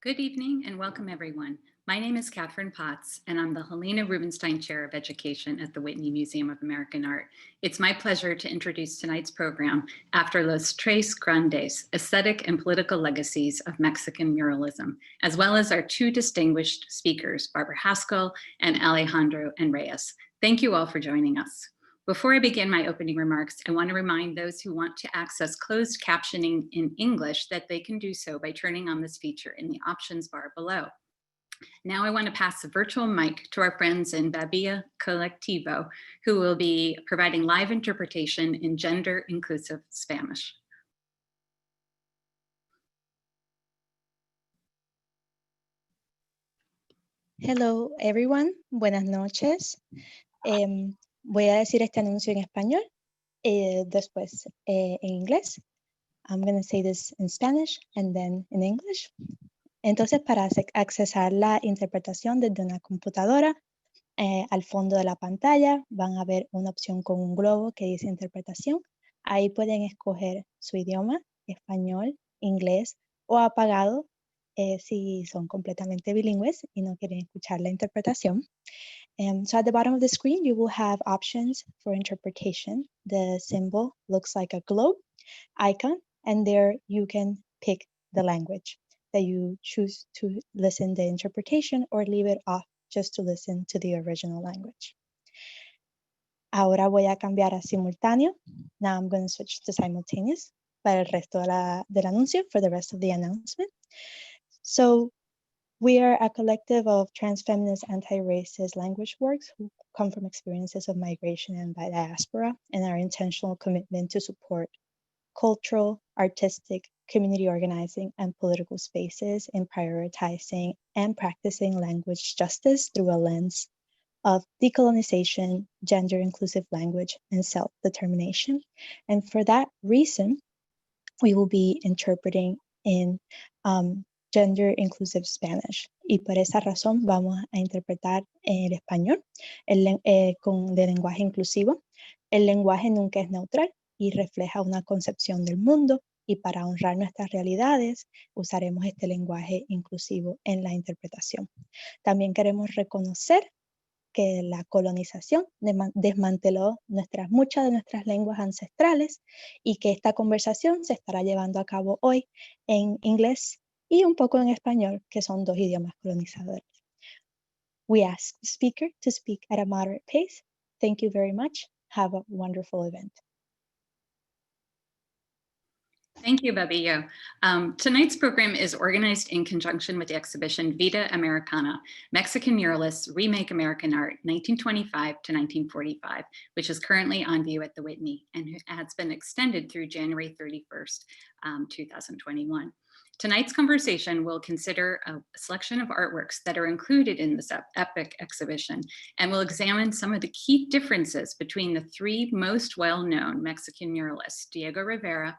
Good evening and welcome everyone. My name is Catherine Potts and I'm the Helena Rubinstein Chair of Education at the Whitney Museum of American Art. It's my pleasure to introduce tonight's program, After Los Tres Grandes, Aesthetic and Political Legacies of Mexican Muralism, as well as our two distinguished speakers, Barbara Haskell and Alejandro Anreus. Thank you all for joining us. Before I begin my opening remarks, I want to remind those who want to access closed captioning in English that they can do so by turning on this feature in the options bar below. Now I want to pass the virtual mic to our friends in Babia Colectivo, who will be providing live interpretation in gender-inclusive Spanish. Hello everyone, buenas noches. Voy a decir este anuncio en español, después en inglés. I'm going to say this in Spanish and then in English. Entonces, para accesar la interpretación desde una computadora, al fondo de la pantalla van a ver una opción con un globo que dice interpretación. Ahí pueden escoger su idioma, español, inglés o apagado, si son completamente bilingües y no quieren escuchar la interpretación. So at the bottom of the screen, you will have options for interpretation. The symbol looks like a globe icon, and there you can pick the language that you choose to listen the interpretation or leave it off just to listen to the original language. Ahora voy a cambiar a simultáneo. Now I'm going to switch to simultaneous para el resto del anuncio, for the rest of the announcement. So we are a collective of trans-feminist, anti-racist language works who come from experiences of migration and diaspora, and our intentional commitment to support cultural, artistic, community organizing, and political spaces in prioritizing and practicing language justice through a lens of decolonization, gender-inclusive language, and self-determination. And for that reason, we will be interpreting in Gender Inclusive Spanish. Y por esa razón vamos a interpretar el español de lenguaje inclusivo. El lenguaje nunca es neutral y refleja una concepción del mundo, y para honrar nuestras realidades usaremos este lenguaje inclusivo en la interpretación. También queremos reconocer que la colonización desmanteló muchas de nuestras lenguas ancestrales y que esta conversación se estará llevando a cabo hoy en inglés y un poco en español, que son dos idiomas colonizadores. We ask the speaker to speak at a moderate pace. Thank you very much. Have a wonderful event. Thank you, Babillo. Tonight's program is organized in conjunction with the exhibition Vida Americana, Mexican Muralists Remake American Art, 1925 to 1945, which is currently on view at the Whitney and has been extended through January 31st, 2021. Tonight's conversation will consider a selection of artworks that are included in this epic exhibition, and will examine some of the key differences between the three most well-known Mexican muralists, Diego Rivera,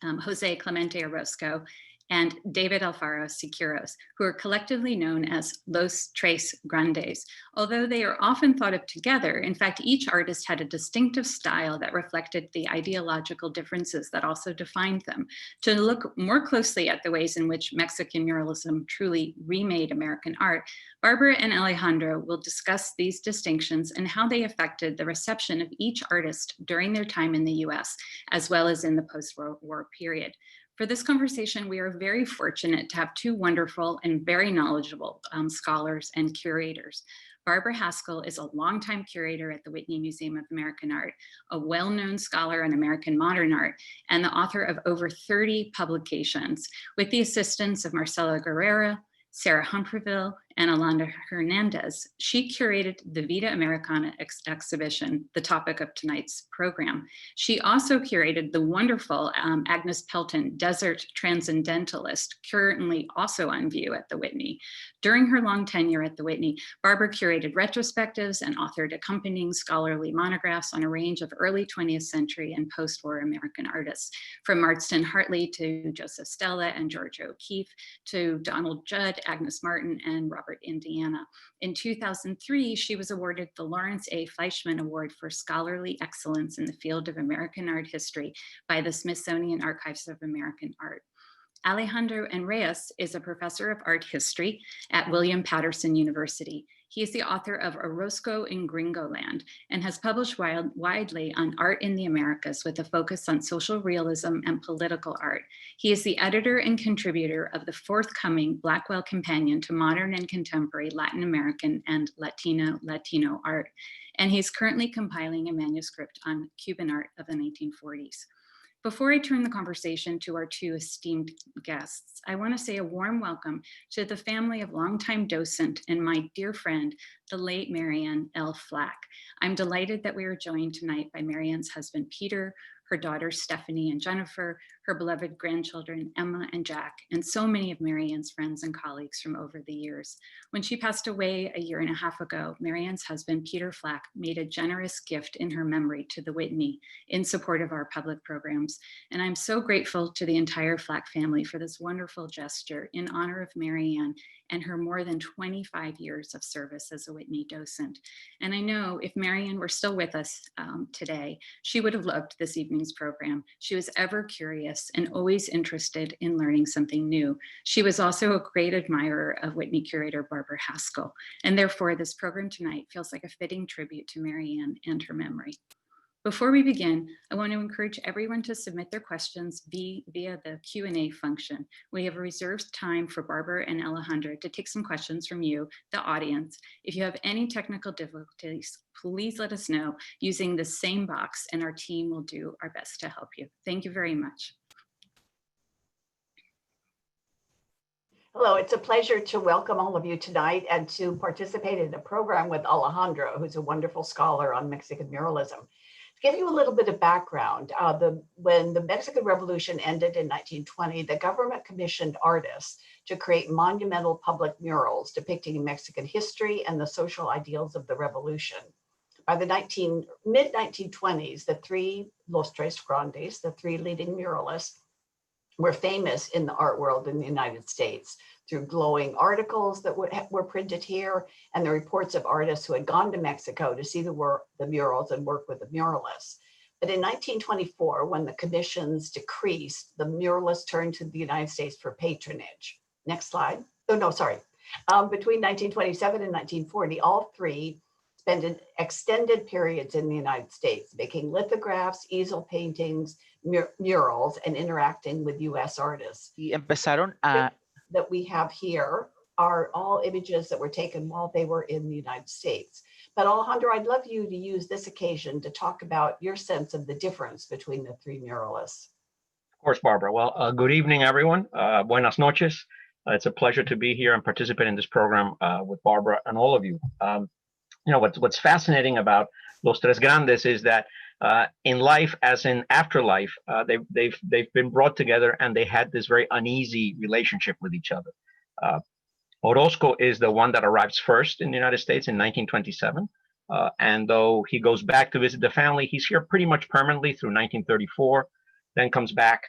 José Clemente Orozco, and David Alfaro Siqueiros, who are collectively known as Los Tres Grandes. Although they are often thought of together, in fact, each artist had a distinctive style that reflected the ideological differences that also defined them. To look more closely at the ways in which Mexican muralism truly remade American art, Barbara and Alejandro will discuss these distinctions and how they affected the reception of each artist during their time in the US, as well as in the post-war period. For this conversation, we are very fortunate to have two wonderful and very knowledgeable scholars and curators. Barbara Haskell is a longtime curator at the Whitney Museum of American Art, a well-known scholar on American modern art, and the author of over 30 publications. With the assistance of Marcela Guerrera, Sarah Humperville, and Alondra Hernandez, she curated the Vida Americana exhibition, the topic of tonight's program. She also curated the wonderful Agnes Pelton, Desert Transcendentalist, currently also on view at the Whitney. During her long tenure at the Whitney, Barbara curated retrospectives and authored accompanying scholarly monographs on a range of early 20th century and post-war American artists, from Marston Hartley to Joseph Stella and George O'Keeffe, to Donald Judd, Agnes Martin, and Robert Indiana. In 2003, she was awarded the Lawrence A. Fleischman Award for Scholarly Excellence in the field of American art history by the Smithsonian Archives of American Art. Alejandro Anreus is a professor of art history at William Paterson University. He is the author of Orozco in Gringoland and has published widely on art in the Americas with a focus on social realism and political art. He is the editor and contributor of the forthcoming Blackwell Companion to Modern and Contemporary Latin American and Latino art. And he's currently compiling a manuscript on Cuban art of the 1940s. Before I turn the conversation to our two esteemed guests, I want to say a warm welcome to the family of longtime docent and my dear friend, the late Marianne L. Flack. I'm delighted that we are joined tonight by Marianne's husband, Peter, her daughters, Stephanie and Jennifer, her beloved grandchildren, Emma and Jack, and so many of Marianne's friends and colleagues from over the years. When she passed away a year and a half ago, Marianne's husband, Peter Flack, made a generous gift in her memory to the Whitney in support of our public programs. And I'm so grateful to the entire Flack family for this wonderful gesture in honor of Marianne and her more than 25 years of service as a Whitney docent. And I know if Marianne were still with us today, she would have loved this evening's program. She was ever curious and always interested in learning something new. She was also a great admirer of Whitney curator Barbara Haskell. And therefore, this program tonight feels like a fitting tribute to Marianne and her memory. Before we begin, I want to encourage everyone to submit their questions via the Q&A function. We have reserved time for Barbara and Alejandro to take some questions from you, the audience. If you have any technical difficulties, please let us know using the same box and our team will do our best to help you. Thank you very much. Hello, it's a pleasure to welcome all of you tonight and to participate in a program with Alejandro, who's a wonderful scholar on Mexican muralism. To give you a little bit of background, when the Mexican Revolution ended in 1920, the government commissioned artists to create monumental public murals depicting Mexican history and the social ideals of the revolution. By the mid-1920s, the three Los Tres Grandes, the three leading muralists, were famous in the art world in the United States through glowing articles that were printed here and the reports of artists who had gone to Mexico to see the murals and work with the muralists. But in 1924, when the commissions decreased, the muralists turned to the United States for patronage. Next slide. Oh, no, sorry. Between 1927 and 1940, all three spent extended periods in the United States, making lithographs, easel paintings, murals, and interacting with US artists. Y empezaron a... That we have here are all images that were taken while they were in the United States. But Alejandro, I'd love you to use this occasion to talk about your sense of the difference between the three muralists. Of course, Barbara. Well, good evening, everyone. Buenas noches. It's a pleasure to be here and participate in this program with Barbara and all of you. You know, what's fascinating about Los Tres Grandes is that in life, as in afterlife, they've been brought together and they had this very uneasy relationship with each other. Orozco is the one that arrives first in the United States in 1927. And though he goes back to visit the family, he's here pretty much permanently through 1934, then comes back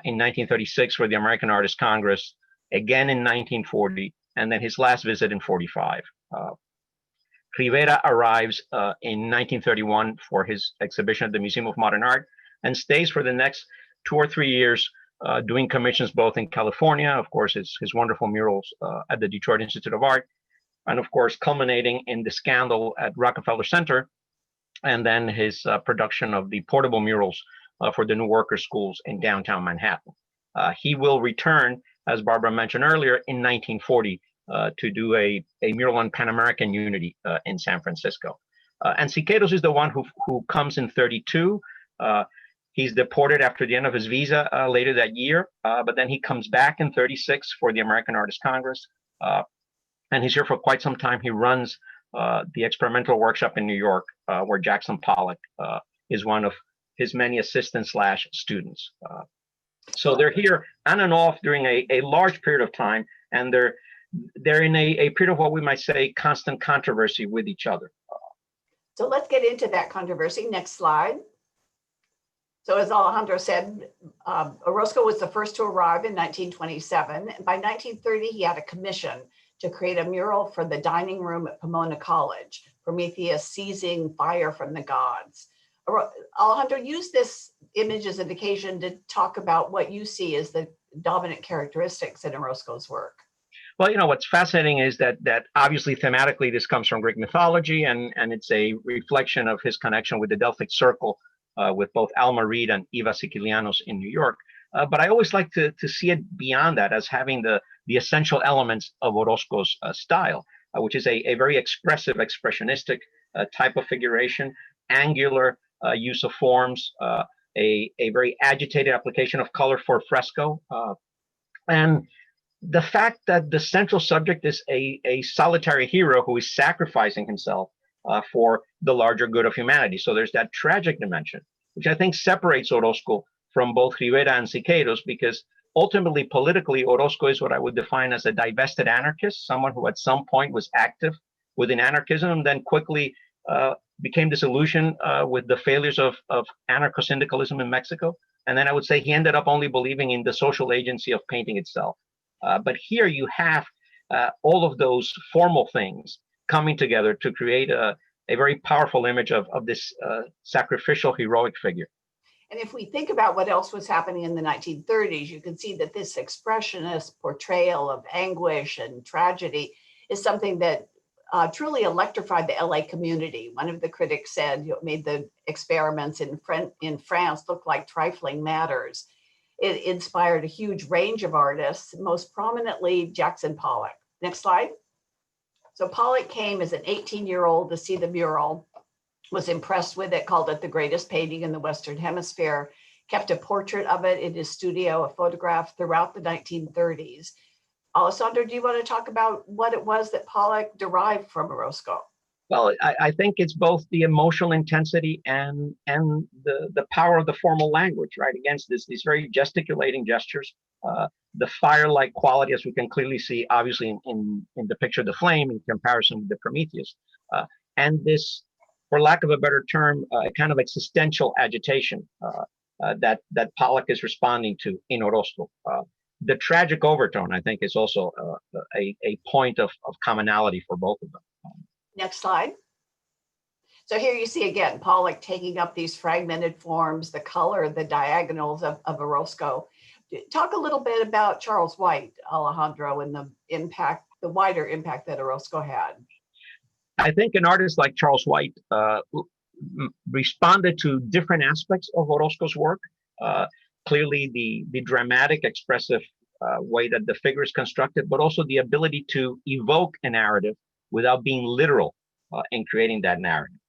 in 1936 for the American Artists Congress, again in 1940, and then his last visit in 45. Rivera arrives in 1931 for his exhibition at the Museum of Modern Art and stays for the next 2 or 3 years doing commissions both in California, of course, his wonderful murals at the Detroit Institute of Art, and of course, culminating in the scandal at Rockefeller Center, and then his production of the portable murals for the New Workers' Schools in downtown Manhattan. He will return, as Barbara mentioned earlier, in 1940 to do a mural on Pan-American unity in San Francisco. And Siqueiros is the one who comes in 32. He's deported after the end of his visa later that year, but then he comes back in 36 for the American Artists Congress. And he's here for quite some time. He runs the experimental workshop in New York, where Jackson Pollock is one of his many assistants / students. So they're here on and off during a large period of time, and they're in a period of what we might say constant controversy with each other. So let's get into that controversy. Next slide. So as Alejandro said, Orozco was the first to arrive in 1927. And by 1930, he had a commission to create a mural for the dining room at Pomona College, Prometheus seizing fire from the gods. Alejandro, use this image as an occasion to talk about what you see as the dominant characteristics in Orozco's work? Well, what's fascinating is that obviously thematically this comes from Greek mythology, and it's a reflection of his connection with the Delphic Circle, with both Alma Reed and Eva Sicilianos in New York. But I always like to see it beyond that as having the essential elements of Orozco's style, which is a very expressive, expressionistic type of figuration, angular use of forms, a very agitated application of color for fresco, and the fact that the central subject is a solitary hero who is sacrificing himself for the larger good of humanity. So there's that tragic dimension, which I think separates Orozco from both Rivera and Siqueiros, because ultimately, politically, Orozco is what I would define as a divested anarchist, someone who at some point was active within anarchism and then quickly became disillusioned with the failures of anarcho-syndicalism in Mexico. And then I would say he ended up only believing in the social agency of painting itself. But here you have all of those formal things coming together to create a very powerful image of this sacrificial, heroic figure. And if we think about what else was happening in the 1930s, you can see that this expressionist portrayal of anguish and tragedy is something that truly electrified the LA community. One of the critics said, made the experiments in France look like trifling matters. It inspired a huge range of artists, most prominently Jackson Pollock. Next slide. So Pollock came as an 18-year-old to see the mural, was impressed with it, called it the greatest painting in the Western Hemisphere, kept a portrait of it in his studio, a photograph throughout the 1930s. Alejandro, do you want to talk about what it was that Pollock derived from Orozco? Well, I think it's both the emotional intensity and the power of the formal language, right? Against these very gesticulating gestures, the fire-like quality, as we can clearly see, obviously in the picture of the flame in comparison with the Prometheus, and this, for lack of a better term, a kind of existential agitation that Pollock is responding to in Orozco. The tragic overtone, I think, is also a point of commonality for both of them. Next slide. So here you see again, Pollock taking up these fragmented forms, the color, the diagonals of Orozco. Talk a little bit about Charles White, Alejandro, and the impact, the wider impact that Orozco had. I think an artist like Charles White responded to different aspects of Orozco's work. Clearly, the dramatic, expressive way that the figure is constructed, but also the ability to evoke a narrative without being literal in creating that narrative.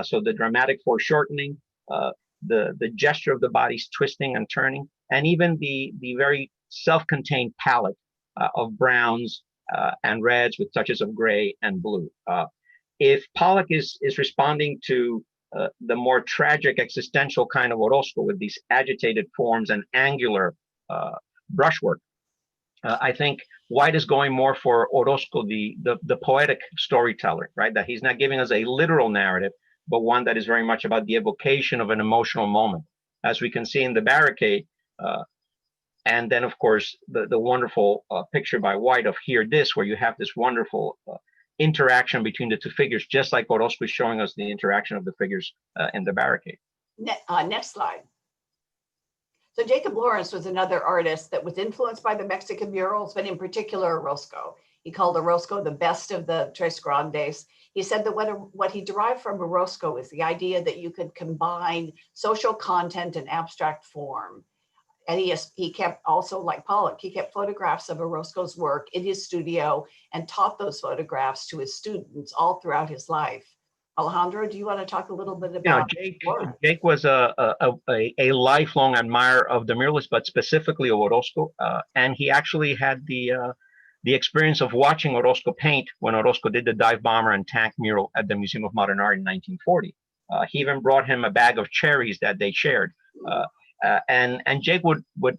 So the dramatic foreshortening, the gesture of the body's twisting and turning, and even the very self-contained palette of browns and reds with touches of gray and blue. If Pollock is responding to the more tragic existential kind of Orozco with these agitated forms and angular brushwork, I think White is going more for Orozco, the poetic storyteller, right? That he's not giving us a literal narrative, but one that is very much about the evocation of an emotional moment, as we can see in the Barricade. And then, of course, the wonderful picture by White of Hear This, where you have this wonderful interaction between the two figures, just like Orozco is showing us the interaction of the figures in the Barricade. Next slide. So Jacob Lawrence was another artist that was influenced by the Mexican murals, but in particular Orozco. He called Orozco the best of the Tres Grandes. He said that what he derived from Orozco is the idea that you could combine social content and abstract form. And he kept also, like Pollock, he kept photographs of Orozco's work in his studio and taught those photographs to his students all throughout his life. Alejandro, do you want to talk a little bit about Jake was a lifelong admirer of the muralists, but specifically of Orozco, and he actually had the experience of watching Orozco paint when Orozco did the dive bomber and tank mural at the Museum of Modern Art in 1940. He even brought him a bag of cherries that they shared. And Jake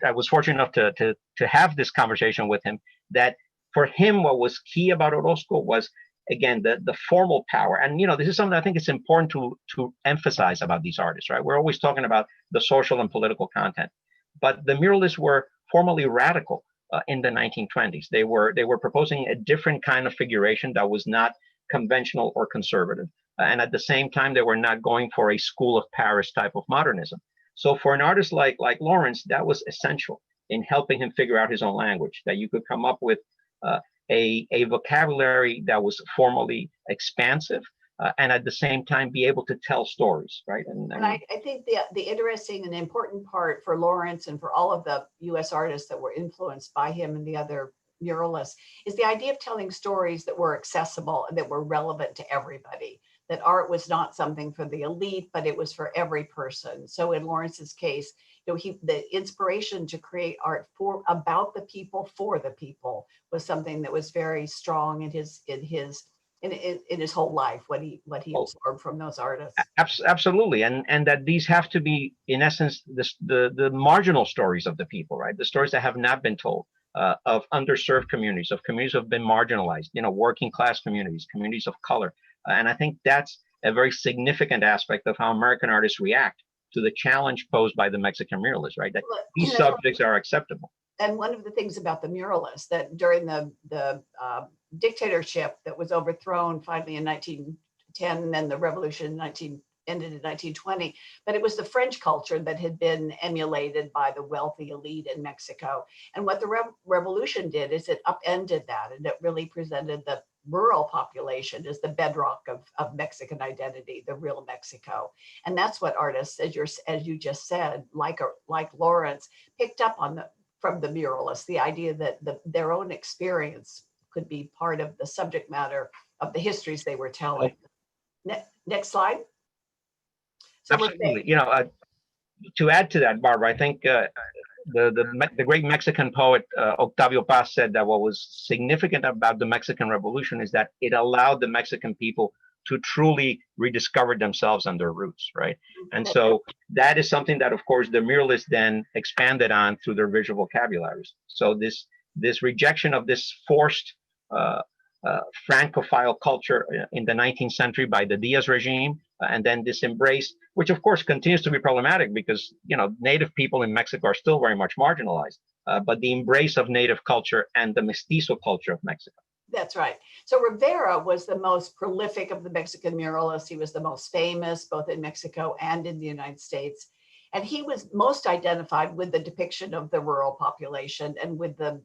I was fortunate enough to have this conversation with him, that for him, what was key about Orozco was, again, the formal power. And, this is something I think it's important to emphasize about these artists, right? We're always talking about the social and political content, but the muralists were formally radical in the 1920s. They were proposing a different kind of figuration that was not conventional or conservative. And at the same time, they were not going for a school of Paris type of modernism. So for an artist like Lawrence, that was essential in helping him figure out his own language, that you could come up with a vocabulary that was formally expansive, and at the same time be able to tell stories, right? And I think the interesting and important part for Lawrence and for all of the US artists that were influenced by him and the other muralists is the idea of telling stories that were accessible and that were relevant to everybody. That art was not something for the elite, but it was for every person. So in Lawrence's case, the inspiration to create art about the people, for the people, was something that was very strong in his whole life, what he absorbed from those artists. Absolutely, and that these have to be, in essence, the marginal stories of the people, right? The stories that have not been told, of underserved communities, of communities who have been marginalized, working class communities, communities of color. And I think that's a very significant aspect of how American artists react to the challenge posed by the Mexican muralists, right? That these subjects are acceptable. And one of the things about the muralists, that during the dictatorship that was overthrown finally in 1910, and then the revolution ended in 1920, but it was the French culture that had been emulated by the wealthy elite in Mexico. And what the revolution did is it upended that, and it really presented the rural population as the bedrock of Mexican identity, the real Mexico. And that's what artists, as you just said, like Lawrence, picked up on from the muralists, the idea that their own experience could be part of the subject matter of the histories they were telling. Next slide. So absolutely. To add to that, Barbara, I think the great Mexican poet Octavio Paz said that what was significant about the Mexican Revolution is that it allowed the Mexican people to truly rediscover themselves and their roots, right? And so that is something that, of course, the muralists then expanded on through their visual vocabularies. So this rejection of this forced Francophile culture in the 19th century by the Diaz regime, and then this embrace, which of course continues to be problematic because native people in Mexico are still very much marginalized, but the embrace of native culture and the mestizo culture of Mexico. That's right. So Rivera was the most prolific of the Mexican muralists. He was the most famous, both in Mexico and in the United States. And he was most identified with the depiction of the rural population and with the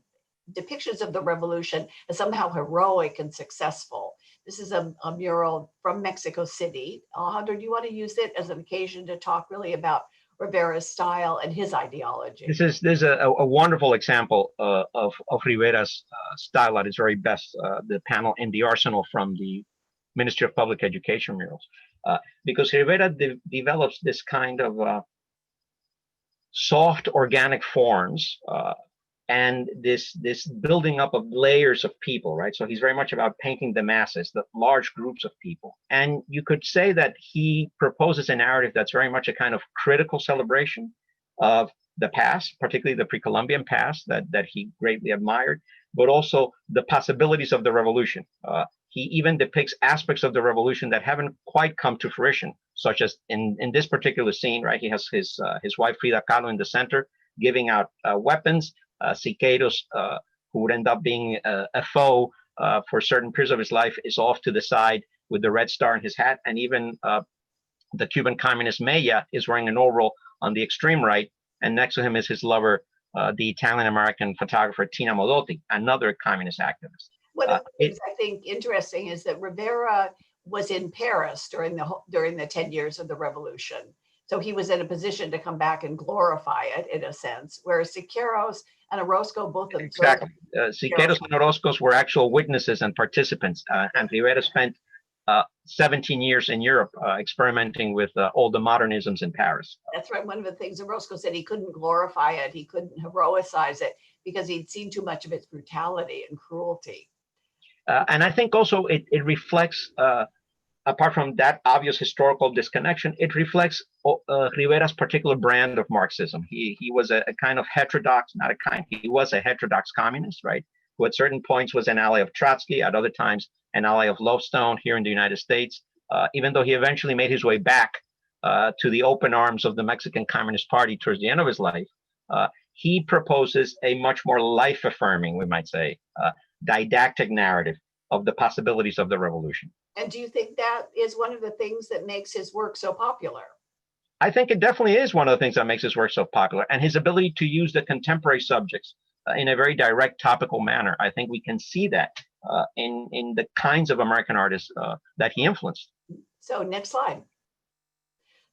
depictions of the revolution as somehow heroic and successful. This is a mural from Mexico City. Alejandro, do you want to use it as an occasion to talk really about Rivera's style and his ideology? This is a wonderful example of Rivera's style at its very best, the panel in the arsenal from the Ministry of Public Education murals. Because Rivera develops this kind of soft organic forms and this building up of layers of people, right? So he's very much about painting the masses, the large groups of people. And you could say that he proposes a narrative that's very much a kind of critical celebration of the past, particularly the pre-Columbian past that he greatly admired, but also the possibilities of the revolution. He even depicts aspects of the revolution that haven't quite come to fruition, such as in this particular scene, right? He has his wife Vida Kahlo in the center, giving out weapons. Siqueiros, who would end up being a foe for certain periods of his life, is off to the side with the red star in his hat. And even the Cuban communist Mella is wearing an overall on the extreme right. And next to him is his lover, the Italian-American photographer Tina Modotti, another communist activist. One of the things I think interesting is that Rivera was in Paris during the 10 years of the revolution. So he was in a position to come back and glorify it in a sense, whereas Siqueiros and Orozco both observed. Exactly. Siqueiros and Orozcos were actual witnesses and participants, and Rivera spent 17 years in Europe experimenting with all the modernisms in Paris. That's right. One of the things Orozco said, he couldn't glorify it, he couldn't heroicize it because he'd seen too much of its brutality and cruelty. And I think also it reflects, apart from that obvious historical disconnection, it reflects Rivera's particular brand of Marxism. He was a kind of heterodox, not a kind, he was a heterodox communist, right? Who at certain points was an ally of Trotsky, at other times an ally of Lodestone here in the United States, even though he eventually made his way back to the open arms of the Mexican Communist Party towards the end of his life. He proposes a much more life-affirming, we might say, didactic narrative of the possibilities of the revolution. And do you think that is one of the things that makes his work so popular? I think it definitely is one of the things that makes his work so popular, and his ability to use the contemporary subjects in a very direct, topical manner. I think we can see that in the kinds of American artists that he influenced. So next slide.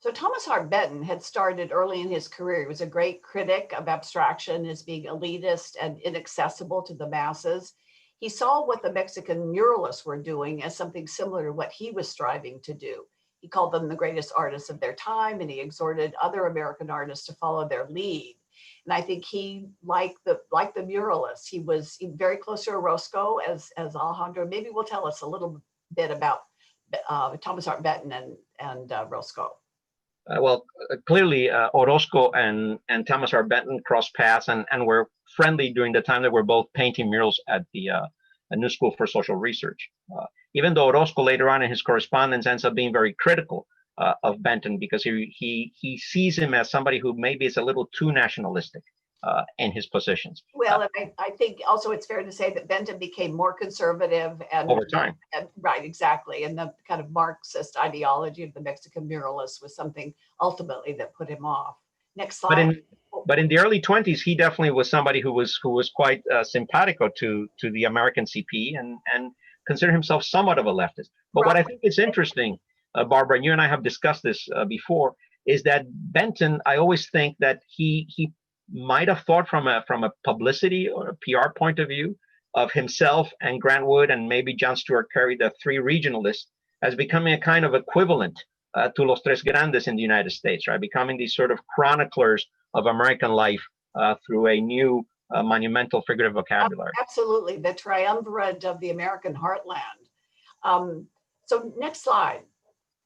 So Thomas R. Benton had started early in his career. He was a great critic of abstraction as being elitist and inaccessible to the masses. He saw what the Mexican muralists were doing as something similar to what he was striving to do. He called them the greatest artists of their time, and he exhorted other American artists to follow their lead. And I think he, like the muralists, he was very close to Orozco, as Alejandro maybe will tell us a little bit about Thomas R. Benton and Orozco. Clearly, Orozco and Thomas R. Benton crossed paths and were friendly during the time that we're both painting murals at the New School for Social Research. Even though Orozco later on in his correspondence ends up being very critical of Benton because he sees him as somebody who maybe is a little too nationalistic in his positions. Well, and I think also it's fair to say that Benton became more conservative and over time. Right, exactly. And the kind of Marxist ideology of the Mexican muralists was something ultimately that put him off. Next slide. But in the early 20s, he definitely was somebody who was quite simpatico to the American CP and considered himself somewhat of a leftist. But what I think is interesting, Barbara, and you and I have discussed this before, is that Benton, I always think that he might have thought from a publicity or a PR point of view of himself and Grant Wood and maybe John Stuart Carey, the three regionalists, as becoming a kind of equivalent to Los Tres Grandes in the United States, right? Becoming these sort of chroniclers of American life through a new monumental figurative vocabulary. Absolutely, the triumvirate of the American heartland. So next slide.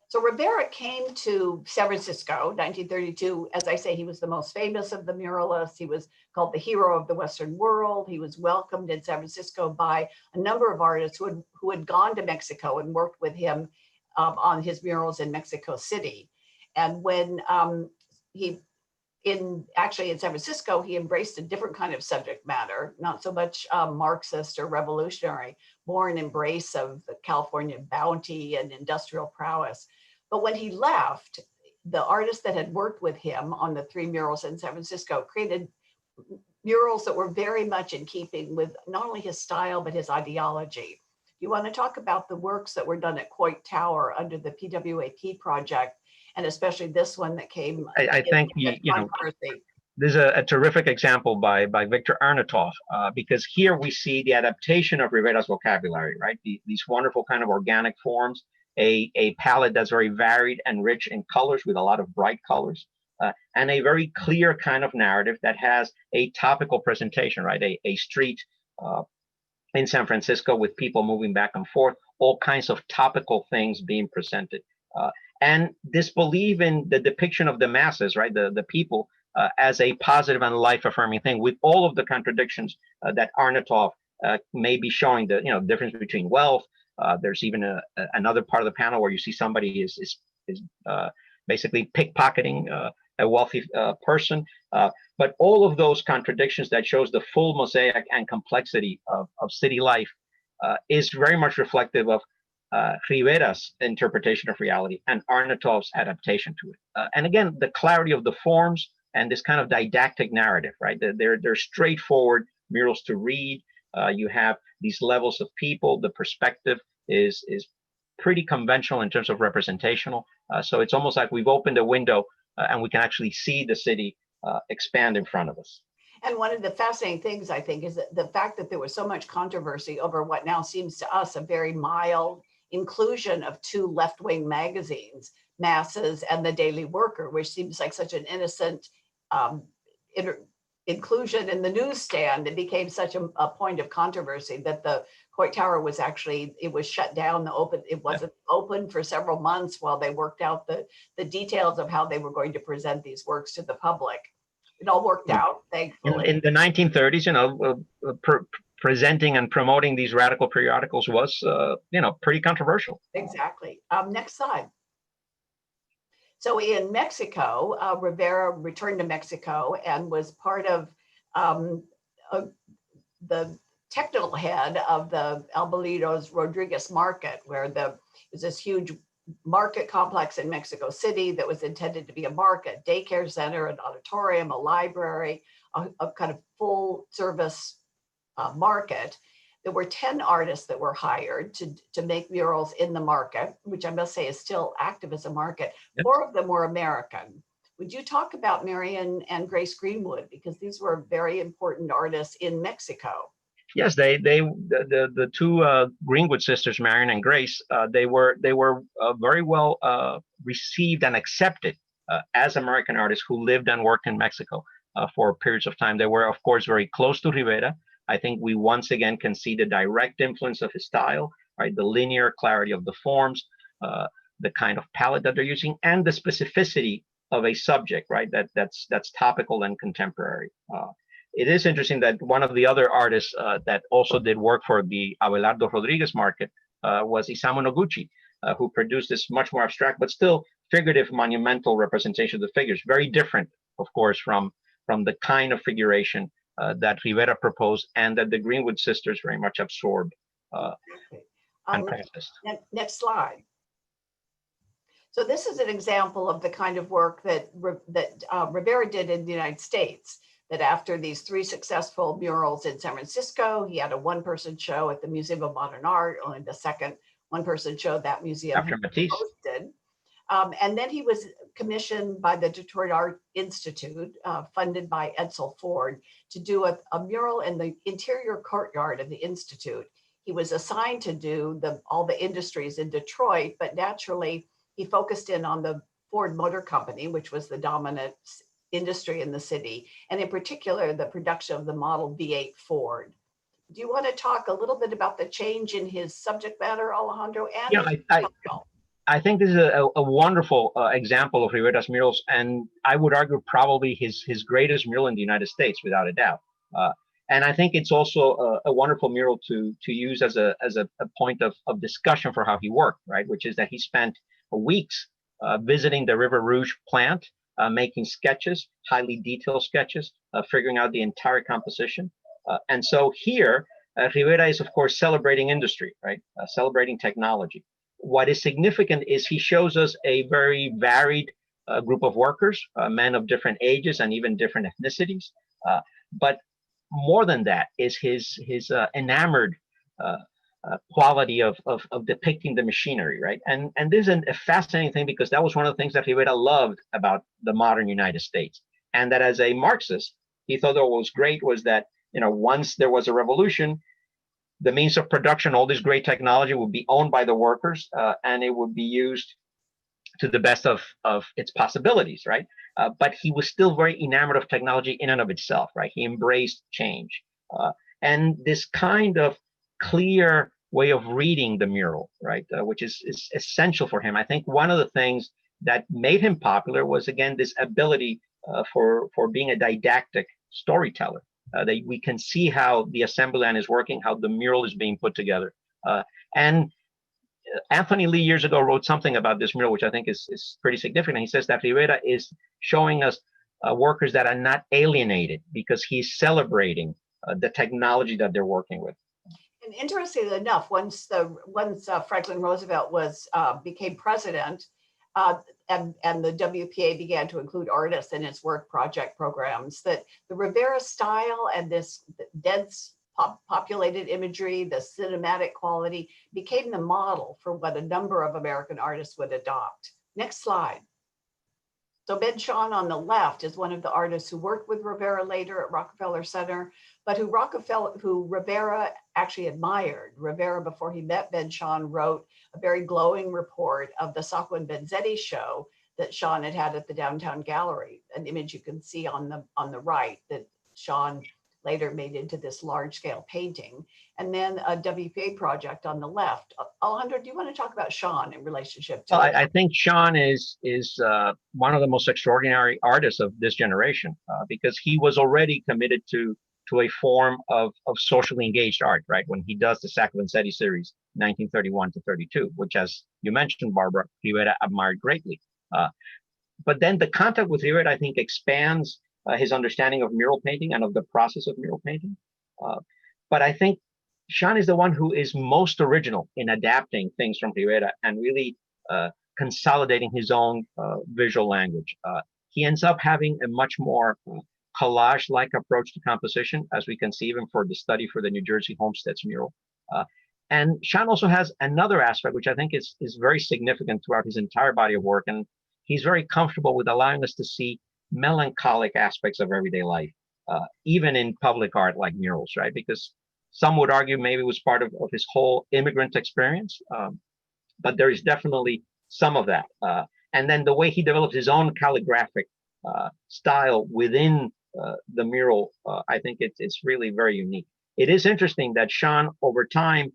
So Rivera came to San Francisco, 1932. As I say, he was the most famous of the muralists. He was called the hero of the Western world. He was welcomed in San Francisco by a number of artists who had gone to Mexico and worked with him on his murals in Mexico City. And when in San Francisco, he embraced a different kind of subject matter, not so much Marxist or revolutionary, more an embrace of the California bounty and industrial prowess. But when he left, the artists that had worked with him on the three murals in San Francisco created murals that were very much in keeping with not only his style, but his ideology. You want to talk about the works that were done at Coit Tower under the PWAP project, and especially this one that came. I think there's a terrific example by Victor Arnautoff, because here we see the adaptation of Rivera's vocabulary, right? These wonderful kind of organic forms, a palette that's very varied and rich in colors with a lot of bright colors, and a very clear kind of narrative that has a topical presentation, right? A street in San Francisco with people moving back and forth, all kinds of topical things being presented. And this belief in the depiction of the masses, right, the people, as a positive and life-affirming thing, with all of the contradictions that Arnautoff may be showing, the difference between wealth. There's even another part of the panel where you see somebody is basically pickpocketing a wealthy person. But all of those contradictions that shows the full mosaic and complexity of city life is very much reflective of Rivera's interpretation of reality and Arnautoff's adaptation to it. And again, the clarity of the forms and this kind of didactic narrative, right? They're straightforward murals to read. You have these levels of people. The perspective is pretty conventional in terms of representational. So it's almost like we've opened a window and we can actually see the city expand in front of us. And one of the fascinating things, I think, is that the fact that there was so much controversy over what now seems to us a very mild inclusion of two left-wing magazines, Masses and the Daily Worker, which seems like such an innocent inclusion in the newsstand. It became such a point of controversy that the Coit Tower was actually, it was shut down. It wasn't open for several months while they worked out the details of how they were going to present these works to the public. It all worked out, thankfully. In the 1930s, presenting and promoting these radical periodicals was, pretty controversial. Exactly. Next slide. So in Mexico, Rivera returned to Mexico and was part of the technical head of the Albalitos Rodriguez market, where there's this huge market complex in Mexico City that was intended to be a market, daycare center, an auditorium, a library, a kind of full service market. There were 10 artists that were hired to make murals in the market, which I must say is still active as a market. Yep. 4 of them were American. Would you talk about Marion and Grace Greenwood? Because these were very important artists in Mexico. Yes, the two Greenwood sisters, Marion and Grace, they were very well received and accepted as American artists who lived and worked in Mexico for periods of time. They were, of course, very close to Rivera. I think we once again can see the direct influence of his style, right? The linear clarity of the forms, the kind of palette that they're using, and the specificity of a subject, right? That's topical and contemporary. It is interesting that one of the other artists that also did work for the Abelardo Rodriguez market was Isamu Noguchi, who produced this much more abstract but still figurative monumental representation of the figures. Very different, of course, from the kind of figuration that Rivera proposed and that the Greenwood sisters very much absorbed and practiced. Next slide. So this is an example of the kind of work that Rivera did in the United States, that after these 3 successful murals in San Francisco, he had a one-person show at the Museum of Modern Art, only the second one-person show that museum After Matisse. hosted. And then he was commissioned by the Detroit Art Institute, funded by Edsel Ford, to do a mural in the interior courtyard of the Institute. He was assigned to do all the industries in Detroit, but naturally he focused in on the Ford Motor Company, which was the dominant industry in the city, and in particular, the production of the model V8 Ford. Do you want to talk a little bit about the change in his subject matter, Alejandro? And yeah, I think this is a wonderful example of Rivera's murals, and I would argue probably his greatest mural in the United States, without a doubt. And I think it's also a wonderful mural to use as a point of discussion for how he worked, right? Which is that he spent weeks visiting the River Rouge plant, making sketches, highly detailed sketches, figuring out the entire composition. And so here, Rivera is, of course, celebrating industry, right? Celebrating technology. What is significant is he shows us a very varied group of workers, men of different ages and even different ethnicities. But more than that is his enamored quality of depicting the machinery, right? And this is a fascinating thing, because that was one of the things that Rivera loved about the modern United States. And that as a Marxist, he thought that what was great was that, once there was a revolution, the means of production, all this great technology would be owned by the workers, and it would be used to the best of its possibilities, right? But he was still very enamored of technology in and of itself, right? He embraced change. And this kind of clear way of reading the mural, right, which is essential for him. I think one of the things that made him popular was, again, this ability for being a didactic storyteller. That we can see how the assembly line is working, how the mural is being put together. And Anthony Lee years ago wrote something about this mural, which I think is pretty significant. He says that Rivera is showing us workers that are not alienated, because he's celebrating the technology that they're working with. And interestingly enough, once Franklin Roosevelt became president, and the WPA began to include artists in its work project programs, that the Rivera style and this dense populated imagery, the cinematic quality, became the model for what a number of American artists would adopt. Next slide. So Ben Shahn on the left is one of the artists who worked with Rivera later at Rockefeller Center, but who Rivera actually admired. Rivera, before he met Ben Shahn, wrote a very glowing report of the Sacco and Vanzetti show that Shahn had at the Downtown Gallery, an image you can see on the right that Shahn later made into this large-scale painting, and then a WPA project on the left. Alejandro, do you want to talk about Shahn in relationship to? Well, I think Shahn is one of the most extraordinary artists of this generation, because he was already committed to a form of socially engaged art, right? When he does the Sacco Vanzetti series, 1931 to 32, which, as you mentioned, Barbara, Rivera admired greatly. But then the contact with Rivera, I think, expands his understanding of mural painting and of the process of mural painting. But I think Shahn is the one who is most original in adapting things from Rivera and really consolidating his own visual language. He ends up having a much more collage-like approach to composition, as we can see even for the study for the New Jersey Homesteads mural. And Shahn also has another aspect, which I think is very significant throughout his entire body of work. And he's very comfortable with allowing us to see melancholic aspects of everyday life, even in public art like murals, right? Because some would argue maybe it was part of his whole immigrant experience, but there is definitely some of that. And then the way he develops his own calligraphic style within the mural, I think it's really very unique. It is interesting that Shahn, over time,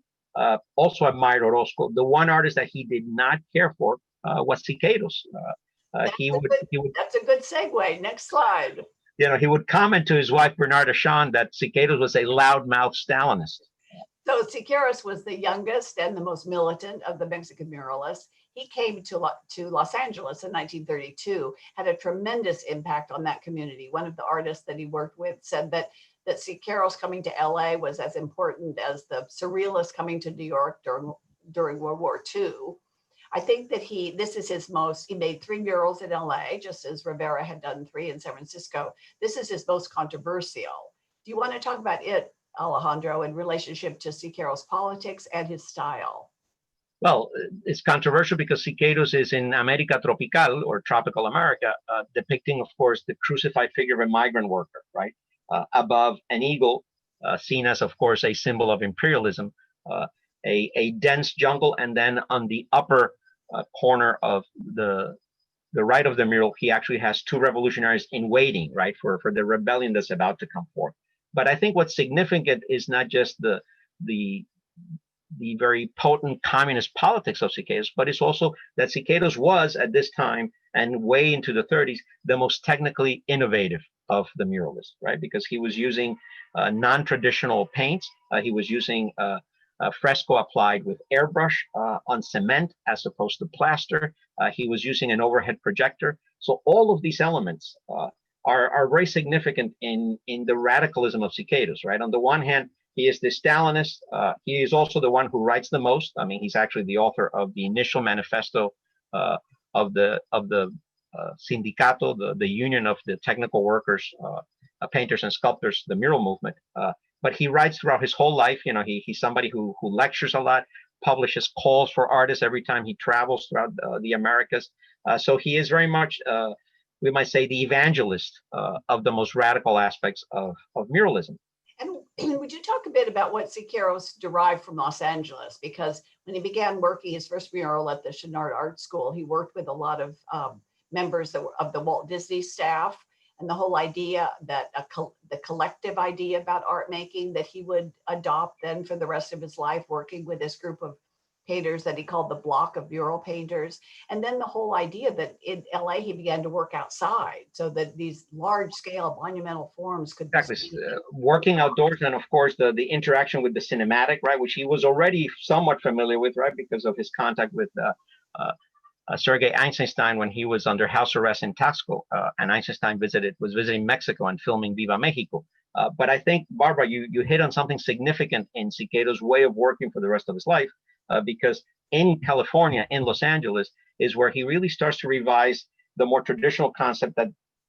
also admired Orozco. The one artist that he did not care for was Siqueiros. That's a good segue. Next slide. You know, he would comment to his wife, Bernarda Shahn, that Siqueiros was a loudmouth Stalinist. So Siqueiros was the youngest and the most militant of the Mexican muralists. He came to Los Angeles in 1932, had a tremendous impact on that community. One of the artists that he worked with said that Siqueiros coming to LA was as important as the surrealists coming to New York during World War II. I think that he made 3 murals in LA, just as Rivera had done 3 in San Francisco. This is his most controversial. Do you want to talk about it, Alejandro, in relationship to Siqueiros' politics and his style? Well, it's controversial because Siqueiros is in America Tropical, or tropical America, depicting, of course, the crucified figure of a migrant worker, right? Above an eagle, seen as, of course, a symbol of imperialism, a dense jungle, and then on the upper corner of the right of the mural, he actually has 2 revolutionaries in waiting, right, for the rebellion that's about to come forth. But I think what's significant is not just the very potent communist politics of Siqueiros, but it's also that Siqueiros was, at this time and way into the 30s, the most technically innovative of the muralists, right? Because he was using non-traditional paints. He was using fresco applied with airbrush on cement as opposed to plaster. He was using an overhead projector. So all of these elements are very significant in the radicalism of Siqueiros, right? On the one hand, he is the Stalinist. He is also the one who writes the most. I mean, he's actually the author of the initial manifesto of the Sindicato, the union of the technical workers, painters and sculptors, the Mural Movement. But he writes throughout his whole life. You know, he's somebody who lectures a lot, publishes calls for artists every time he travels throughout the Americas. So he is very much, we might say, the evangelist of the most radical aspects of muralism. And would you talk a bit about what Siqueiros derived from Los Angeles? Because when he began working his first mural at the Chouinard Art School, he worked with a lot of members of the Walt Disney staff, and the whole idea that the collective idea about art making that he would adopt then for the rest of his life, working with this group of painters that he called the block of mural painters. And then the whole idea that in LA, he began to work outside so that these large scale monumental forms could be working outdoors. And of course, the interaction with the cinematic, right, which he was already somewhat familiar with, right, because of his contact with Sergei Eisenstein when he was under house arrest in Taxco, and Eisenstein was visiting Mexico and filming Viva Mexico. But I think, Barbara, you hit on something significant in Siqueiros' way of working for the rest of his life, because in California, in Los Angeles, is where he really starts to revise the more traditional concept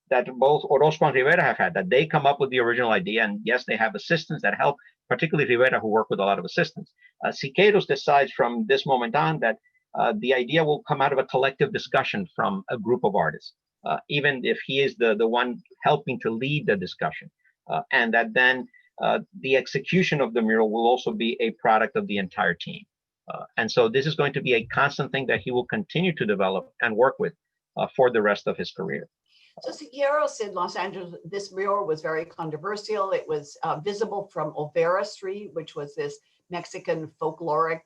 that both Orozco and Rivera have had, that they come up with the original idea, and yes, they have assistants that help, particularly Rivera, who work with a lot of assistants. Siqueiros decides from this moment on that the idea will come out of a collective discussion from a group of artists, even if he is the one helping to lead the discussion, and that then the execution of the mural will also be a product of the entire team. And so this is going to be a constant thing that he will continue to develop and work with for the rest of his career. So Siqueiros in Los Angeles, this mural was very controversial. It was visible from Olvera Street, which was this Mexican folkloric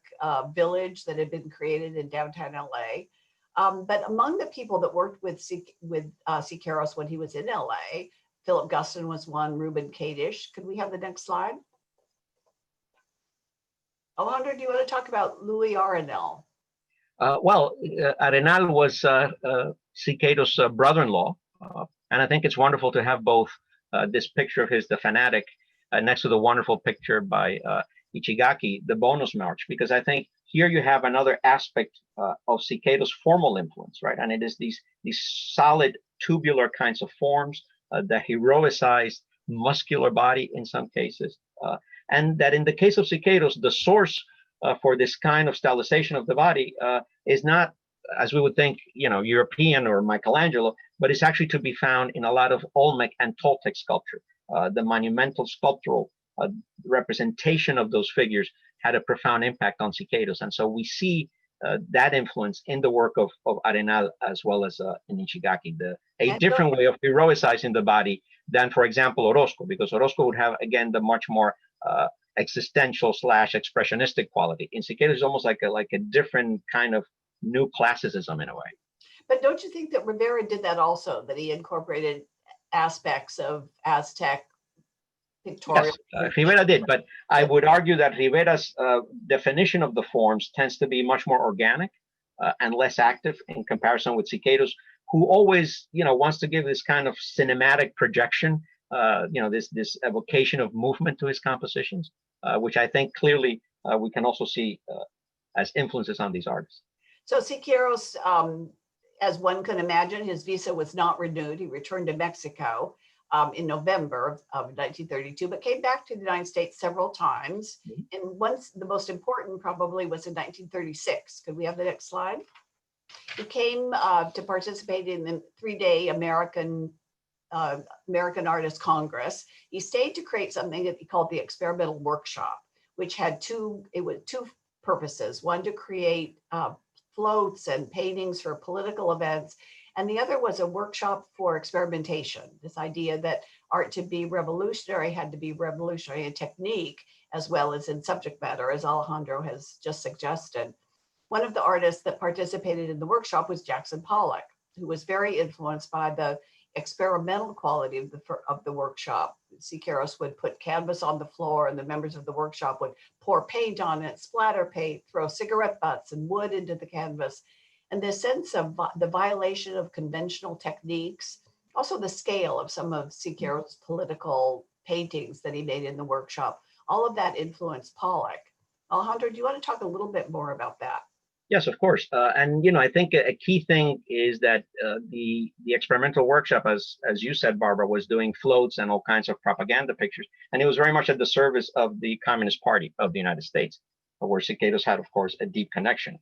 village that had been created in downtown LA. But among the people that worked with Siqueiros when he was in LA, Philip Guston was one, Ruben Kadish. Could we have the next slide? Alejandro, do you want to talk about Luis Arenal? Well, Arenal was Siqueiros' brother-in-law, and I think it's wonderful to have both this picture of his, the fanatic, next to the wonderful picture by Ichigaki, the Bonus March, because I think here you have another aspect of Siqueiros' formal influence, right? And it is these solid tubular kinds of forms, the heroicized muscular body in some cases. And that in the case of Siqueiros, the source for this kind of stylization of the body is not, as we would think, European or Michelangelo, but it's actually to be found in a lot of Olmec and Toltec sculpture. The monumental sculptural representation of those figures had a profound impact on Siqueiros. And so we see that influence in the work of Arenal as well as in Ishigaki, a different way of heroicizing the body than, for example, Orozco, because Orozco would have, again, the much more existential / expressionistic quality. In Siqueiros, it's almost like a different kind of new classicism in a way. But don't you think that Rivera did that also, that he incorporated aspects of Aztec pictorial? Yes, Rivera did, but I would argue that Rivera's definition of the forms tends to be much more organic and less active in comparison with Siqueiros, who always, wants to give this kind of cinematic projection, this evocation of movement to his compositions, which I think clearly we can also see as influences on these artists. So Siqueiros, as one can imagine, his visa was not renewed. He returned to Mexico in November of 1932, but came back to the United States several times. And once, the most important probably was in 1936. Could we have the next slide? He came to participate in the 3-day American Artist Congress. He stayed to create something that he called the Experimental Workshop, which had two purposes. One, to create floats and paintings for political events, and the other was a workshop for experimentation. This idea that art to be revolutionary had to be revolutionary in technique as well as in subject matter, as Alejandro has just suggested. One of the artists that participated in the workshop was Jackson Pollock, who was very influenced by the experimental quality of the workshop. Siqueiros would put canvas on the floor and the members of the workshop would pour paint on it, splatter paint, throw cigarette butts and wood into the canvas. And this sense of the violation of conventional techniques, also the scale of some of Siqueiros' political paintings that he made in the workshop, all of that influenced Pollock. Alejandro, do you want to talk a little bit more about that? Yes, of course. And, I think a key thing is that the experimental workshop, as you said, Barbara, was doing floats and all kinds of propaganda pictures. And it was very much at the service of the Communist Party of the United States, where Siqueiros had, of course, a deep connection.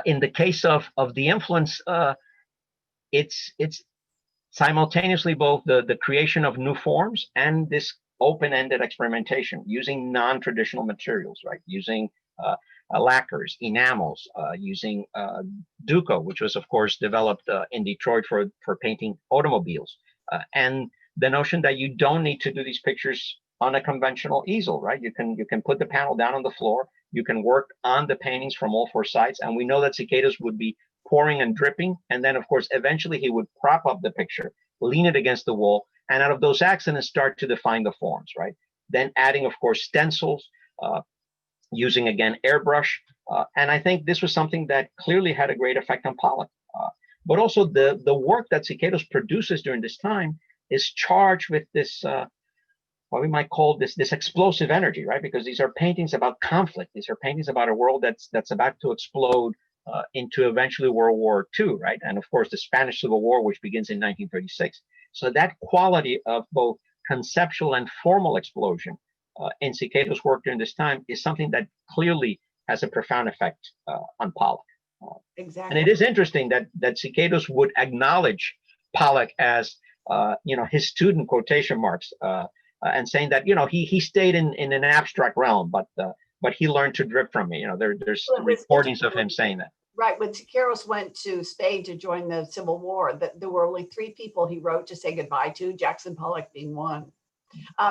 In the case of the influence, it's simultaneously both the creation of new forms and this open-ended experimentation using non-traditional materials, right? Using lacquers, enamels, using Duco, which was, of course, developed in Detroit for painting automobiles. And the notion that you don't need to do these pictures on a conventional easel, right? You can put the panel down on the floor. You can work on the paintings from all 4 sides. And we know that Siqueiros would be pouring and dripping. And then, of course, eventually he would prop up the picture, lean it against the wall, and out of those accidents start to define the forms, right? Then adding, of course, stencils, using, again, airbrush. And I think this was something that clearly had a great effect on Pollock. But also the work that Siqueiros produces during this time is charged with this, what we might call this explosive energy, right? Because these are paintings about conflict. These are paintings about a world that's about to explode into eventually World War II, right? And of course, the Spanish Civil War, which begins in 1936. So that quality of both conceptual and formal explosion in Siqueiros' work during this time is something that clearly has a profound effect on Pollock. Exactly. And it is interesting that Siqueiros would acknowledge Pollock as, his student, quotation marks, and saying that, he stayed in an abstract realm, but he learned to drip from me. There's recordings of him saying that. Right, when Siqueiros went to Spain to join the Civil War, there were only 3 people he wrote to say goodbye to, Jackson Pollock being one.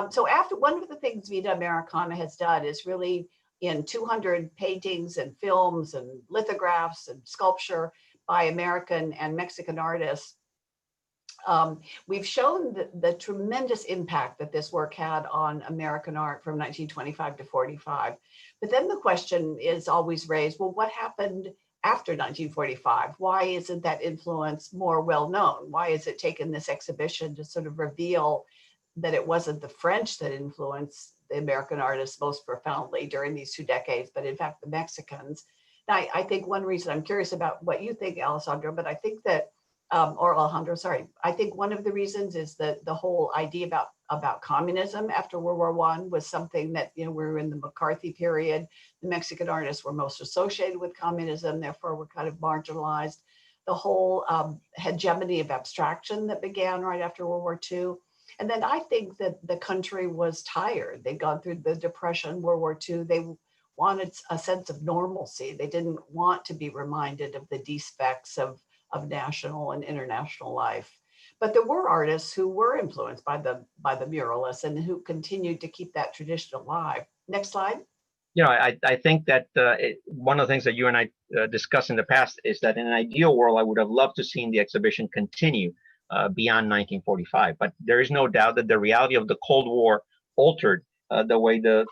So after, one of the things Vida Americana has done is really in 200 paintings and films and lithographs and sculpture by American and Mexican artists, we've shown the tremendous impact that this work had on American art from 1925 to 45. But then the question is always raised, well, what happened after 1945? Why isn't that influence more well known? Why has it taken this exhibition to sort of reveal that it wasn't the French that influenced the American artists most profoundly during these 2 decades, but in fact the Mexicans. Now, I think one reason, I'm curious about what you think, Alejandro, but I think that, or Alejandro, sorry, I think one of the reasons is that the whole idea about communism after World War I was something that, you know, we were in the McCarthy period. The Mexican artists were most associated with communism, therefore were kind of marginalized. The whole hegemony of abstraction that began right after World War II. And then I think that the country was tired. They'd gone through the Depression, World War II. They wanted a sense of normalcy. They didn't want to be reminded of the defects of national and international life. But there were artists who were influenced by the muralists and who continued to keep that tradition alive. Next slide. You know, I think that one of the things that you and I discussed in the past is that in an ideal world, I would have loved to see the exhibition continue beyond 1945. But there is no doubt that the reality of the Cold War altered the way the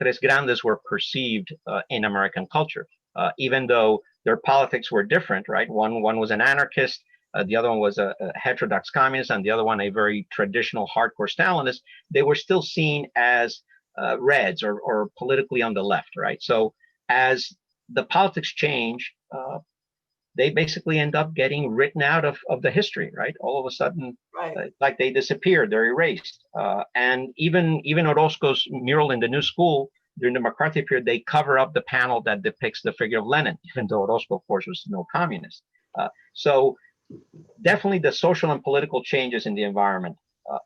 Tres Grandes were perceived in American culture, even though their politics were different, right? One was an anarchist, the other one was a heterodox communist, and the other one a very traditional hardcore Stalinist. They were still seen as Reds or politically on the left, right? So as the politics change, they basically end up getting written out of the history, right? All of a sudden, right. Like they disappear, they're erased. And even Orozco's mural in the New School during the McCarthy period, they cover up the panel that depicts the figure of Lenin, even though Orozco, of course, was no communist. So definitely the social and political changes in the environment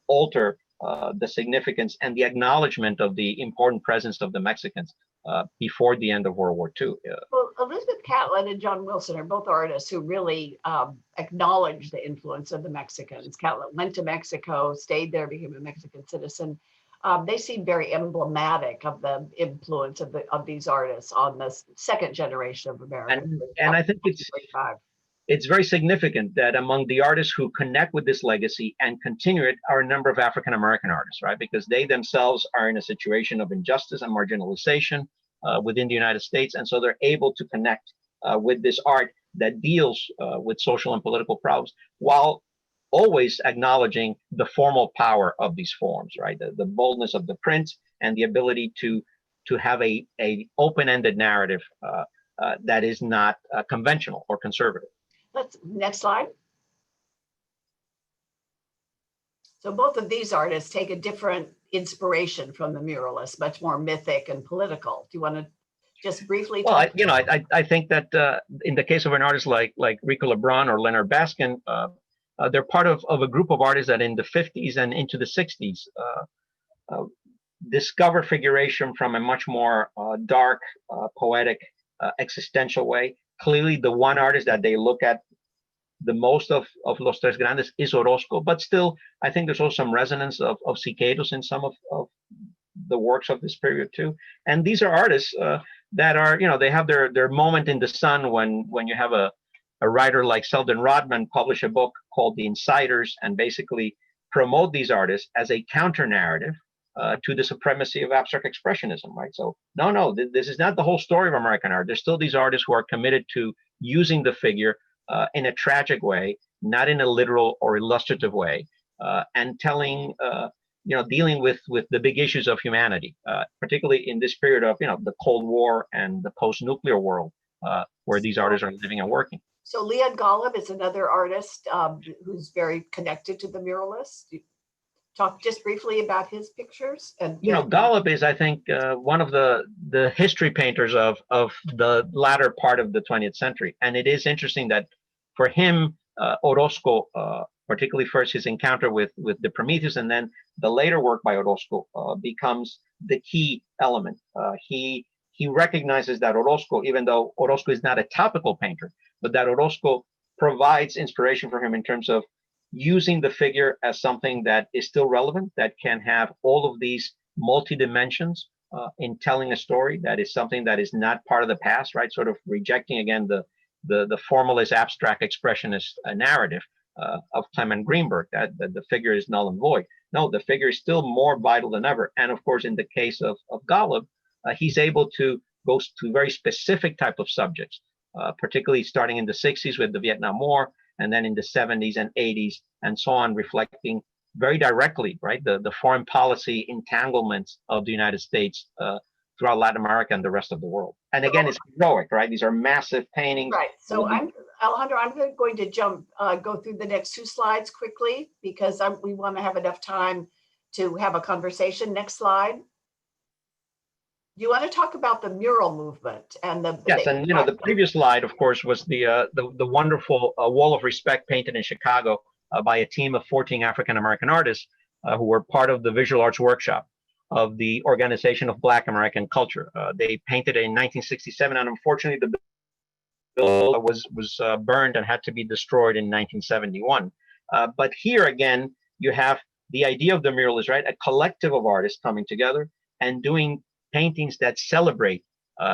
alter the significance and the acknowledgement of the important presence of the Mexicans before the end of World War II. Well, Elizabeth Catlin and John Wilson are both artists who really acknowledge the influence of the Mexicans. Catlin went to Mexico, stayed there, became a Mexican citizen. They seem very emblematic of the influence of these artists on the second generation of Americans. And I think it's very significant that among the artists who connect with this legacy and continue it are a number of African-American artists, right? Because they themselves are in a situation of injustice and marginalization within the United States. And so they're able to connect with this art that deals with social and political problems while always acknowledging the formal power of these forms, right? The boldness of the print and the ability to have a open-ended narrative that is not conventional or conservative. Next slide. So both of these artists take a different inspiration from the muralists, much more mythic and political. Do you want to just briefly talk? Well, I think that in the case of an artist like Rico Lebrun or Leonard Baskin, they're part of a group of artists that in the 50s and into the 60s discovered figuration from a much more dark, poetic, existential way. Clearly, the one artist that they look at the most of Los Tres Grandes is Orozco, but still, I think there's also some resonance of Siqueiros in some of the works of this period too. And these are artists that are, they have their moment in the sun when you have a writer like Selden Rodman publish a book called The Insiders and basically promote these artists as a counter narrative to the supremacy of abstract expressionism, right? So no, this is not the whole story of American art. There's still these artists who are committed to using the figure in a tragic way, not in a literal or illustrative way, and telling, dealing with the big issues of humanity, particularly in this period of, the Cold War and the post-nuclear world, where these artists are living and working. So Leann Gollum is another artist who's very connected to the muralists. Talk just briefly about his pictures. And Golub is, I think, one of the history painters of the latter part of the 20th century. And it is interesting that for him, Orozco, particularly first his encounter with the Prometheus, and then the later work by Orozco becomes the key element. He recognizes that Orozco, even though Orozco is not a topical painter, but that Orozco provides inspiration for him in terms of using the figure as something that is still relevant, that can have all of these multi-dimensions in telling a story, that is something that is not part of the past, right? Sort of rejecting, again, the formalist, abstract, expressionist narrative of Clement Greenberg, that the figure is null and void. No, the figure is still more vital than ever. And of course, in the case of Golub, he's able to go to very specific type of subjects, particularly starting in the 60s with the Vietnam War, and then in the 70s and 80s and so on, reflecting very directly, right, the foreign policy entanglements of the United States throughout Latin America and the rest of the world. And again, it's heroic, right? These are massive paintings. Right. So Alejandro, I'm going to go through the next two slides quickly because we want to have enough time to have a conversation. Next slide. You want to talk about the mural movement and the yes, and you know the previous slide, of course, was the wonderful Wall of Respect painted in Chicago by a team of 14 African American artists who were part of the visual arts workshop of the Organization of Black American Culture. They painted it in 1967, and unfortunately, the bill was burned and had to be destroyed in 1971. But here again, you have the idea of the mural is right, a collective of artists coming together and doing paintings that celebrate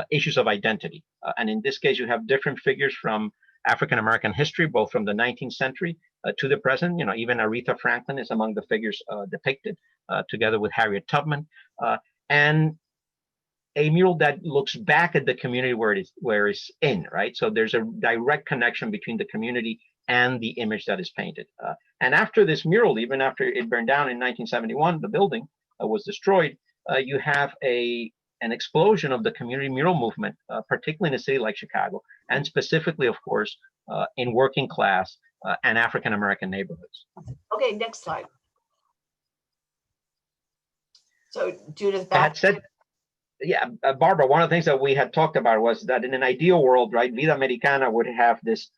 issues of identity. And in this case, you have different figures from African American history, both from the 19th century to the present. You know, even Aretha Franklin is among the figures depicted, together with Harriet Tubman, and a mural that looks back at the community where it's in, right? So there's a direct connection between the community and the image that is painted. And after this mural, even after it burned down in 1971, the building was destroyed. You have an explosion of the community mural movement, particularly in a city like Chicago, and specifically, of course, in working class and African American neighborhoods. Okay, next slide. So Judith Baca. That said, yeah, Barbara, one of the things that we had talked about was that in an ideal world, right, Vida Americana would have this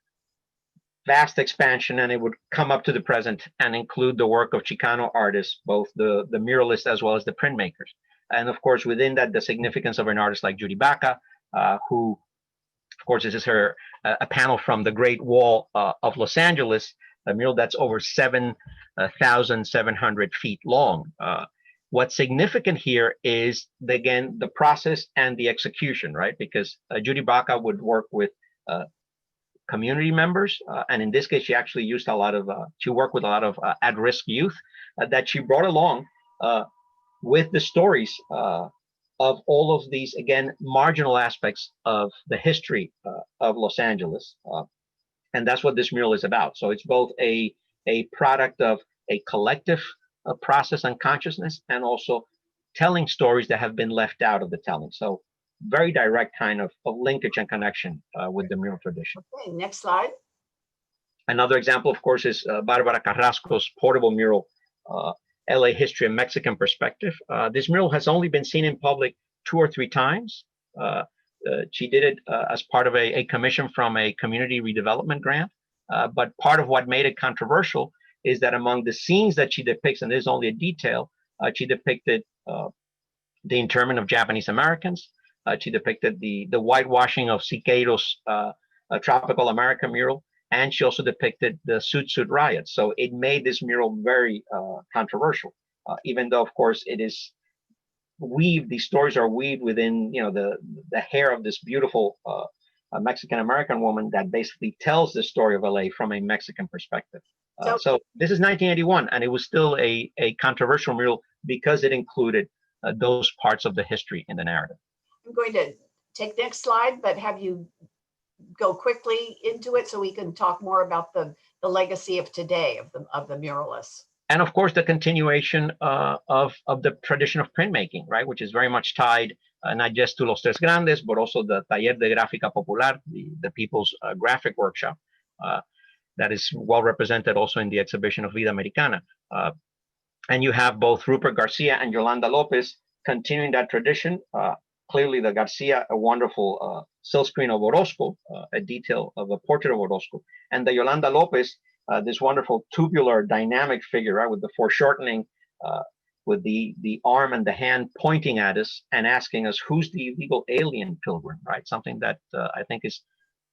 vast expansion, and it would come up to the present and include the work of Chicano artists, both the muralists as well as the printmakers. And of course, within that, the significance of an artist like Judy Baca, who, of course, this is her a panel from the Great Wall of Los Angeles, a mural that's over 7,700 feet long. What's significant here is, again, the process and the execution, right? Because Judy Baca would work with community members, and in this case, she actually used she worked with a lot of at-risk youth that she brought along with the stories of all of these, again, marginal aspects of the history of Los Angeles. And that's what this mural is about. So it's both a product of a collective process and consciousness, and also telling stories that have been left out of the telling. So very direct kind of linkage and connection with the mural tradition. Okay, next slide. Another example, of course, is Barbara Carrasco's portable mural, LA History and Mexican Perspective. This mural has only been seen in public 2 or 3 times. She did it as part of a commission from a community redevelopment grant. But part of what made it controversial is that among the scenes that she depicts, and this is only a detail, she depicted the internment of Japanese Americans. She depicted the whitewashing of Siqueiros' Tropical America mural, and she also depicted the Suit riots. So it made this mural very controversial, even though, of course, it is weaved. These stories are weaved within, you know, the hair of this beautiful Mexican American woman that basically tells the story of LA from a Mexican perspective. So this is 1981, and it was still a controversial mural because it included those parts of the history in the narrative. I'm going to take next slide, but have you go quickly into it so we can talk more about the legacy of today of the muralists. And of course, the continuation of the tradition of printmaking, right, which is very much tied not just to Los Tres Grandes, but also the Taller de Gráfica Popular, the People's Graphic Workshop, that is well represented also in the exhibition of Vida Americana. And you have both Rupert Garcia and Yolanda Lopez continuing that tradition. Clearly, the Garcia, a wonderful silkscreen of Orozco, a detail of a portrait of Orozco, and the Yolanda Lopez, this wonderful tubular dynamic figure, right, with the foreshortening, with the arm and the hand pointing at us and asking us, who's the illegal alien pilgrim, right? Something that I think is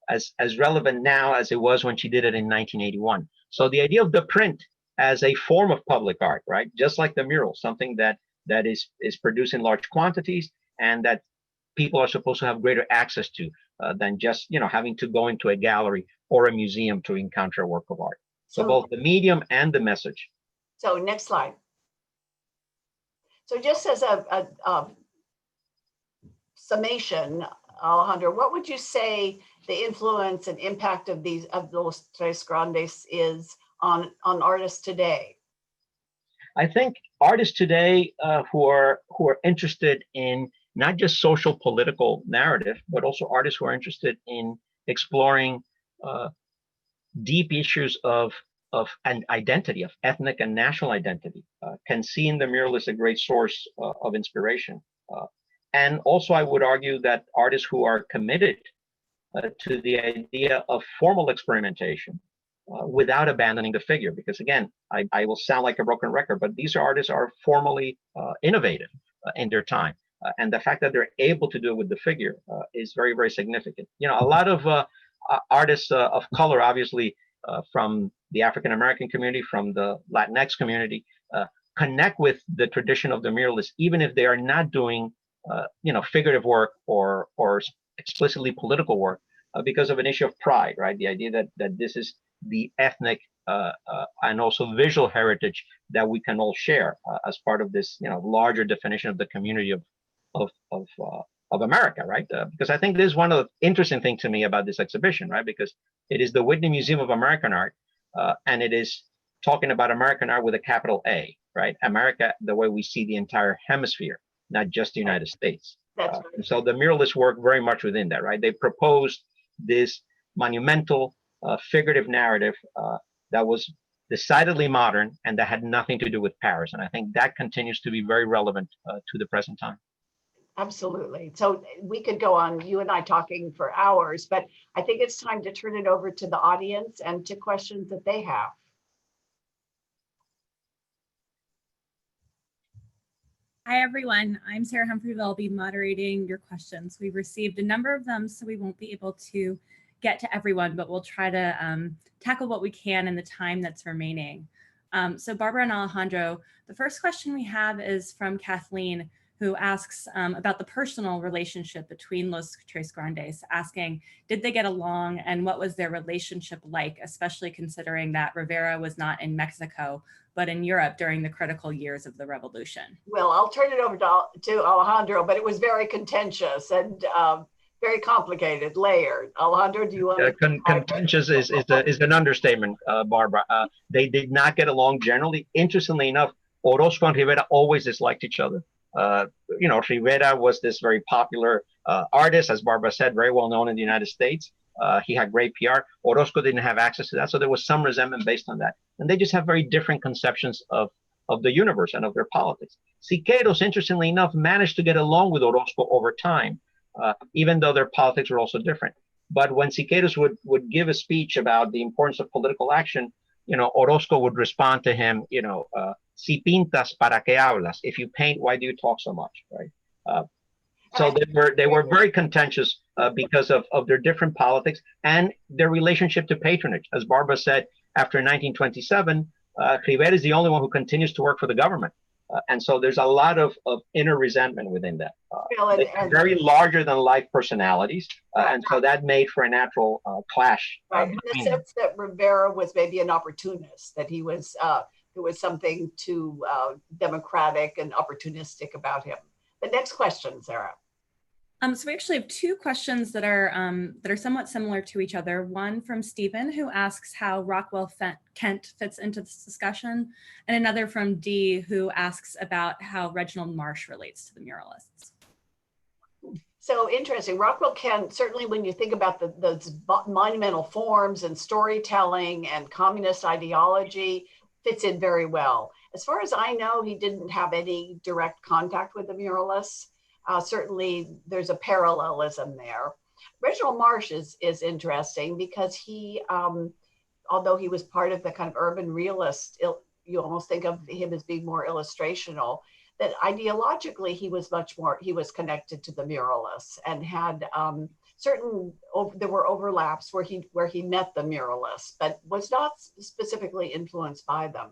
as relevant now as it was when she did it in 1981. So the idea of the print as a form of public art, right? Just like the mural, something that is produced in large quantities and that people are supposed to have greater access to than just, you know, having to go into a gallery or a museum to encounter a work of art. So both the medium and the message. So next slide. So just as a summation, Alejandro, what would you say the influence and impact of Los Tres Grandes is on artists today? I think artists today who are interested in not just social political narrative, but also artists who are interested in exploring deep issues of an identity, of ethnic and national identity, can see in the muralist a great source of inspiration. And also, I would argue that artists who are committed to the idea of formal experimentation without abandoning the figure, because again, I will sound like a broken record, but these artists are formally innovative in their time. And the fact that they're able to do it with the figure is very, very significant. You know, a lot of artists of color, obviously, from the African American community, from the Latinx community, connect with the tradition of the muralist, even if they are not doing, figurative work or explicitly political work, because of an issue of pride, right? The idea that this is the ethnic and also visual heritage that we can all share as part of this, larger definition of the community of America, right? Because I think this is one of the interesting things to me about this exhibition, right? Because it is the Whitney Museum of American Art, and it is talking about American art with a capital A, right? America, the way we see the entire hemisphere, not just the United States. That's right. So the muralists work very much within that, right? They proposed this monumental figurative narrative that was decidedly modern and that had nothing to do with Paris. And I think that continues to be very relevant to the present time. Absolutely. So we could go on, you and I talking for hours, but I think it's time to turn it over to the audience and to questions that they have. Hi, everyone. I'm Sarah Humphreyville. I'll be moderating your questions. We've received a number of them, so we won't be able to get to everyone, but we'll try to tackle what we can in the time that's remaining. So Barbara and Alejandro, the first question we have is from Kathleen, who asks about the personal relationship between Los Tres Grandes, asking, did they get along and what was their relationship like, especially considering that Rivera was not in Mexico, but in Europe during the critical years of the revolution? Well, I'll turn it over to Alejandro, but it was very contentious and very complicated, layered. Alejandro, do you want to? Contentious is an understatement, Barbara. They did not get along generally. Interestingly enough, Orozco and Rivera always disliked each other. Rivera was this very popular artist, as Barbara said, very well known in the United States. He had great PR. Orozco didn't have access to that, so there was some resentment based on that. And they just have very different conceptions of the universe and of their politics. Siqueiros, interestingly enough, managed to get along with Orozco over time, even though their politics were also different. But when Siqueiros would give a speech about the importance of political action, Orozco would respond to him, si pintas, para qué hablas? If you paint, why do you talk so much, right? So they were very contentious because of their different politics and their relationship to patronage. As Barbara said, after 1927, Rivera is the only one who continues to work for the government. And so there's a lot of inner resentment within that. And very larger than life personalities. And so that made for a natural clash. Right, in the sense that Rivera was maybe an opportunist, that he was, there was something too democratic and opportunistic about him. The next question, Sarah. So we actually have two questions that are somewhat similar to each other. One from Stephen, who asks how Rockwell Kent fits into this discussion, and another from Dee, who asks about how Reginald Marsh relates to the muralists. So interesting. Rockwell Kent, certainly when you think about those monumental forms and storytelling and communist ideology, fits in very well. As far as I know, he didn't have any direct contact with the muralists. Certainly there's a parallelism there. Reginald Marsh is interesting because he, although he was part of the kind of urban realist, you almost think of him as being more illustrational, that ideologically he was connected to the muralists and had there were overlaps where he met the muralists, but was not specifically influenced by them.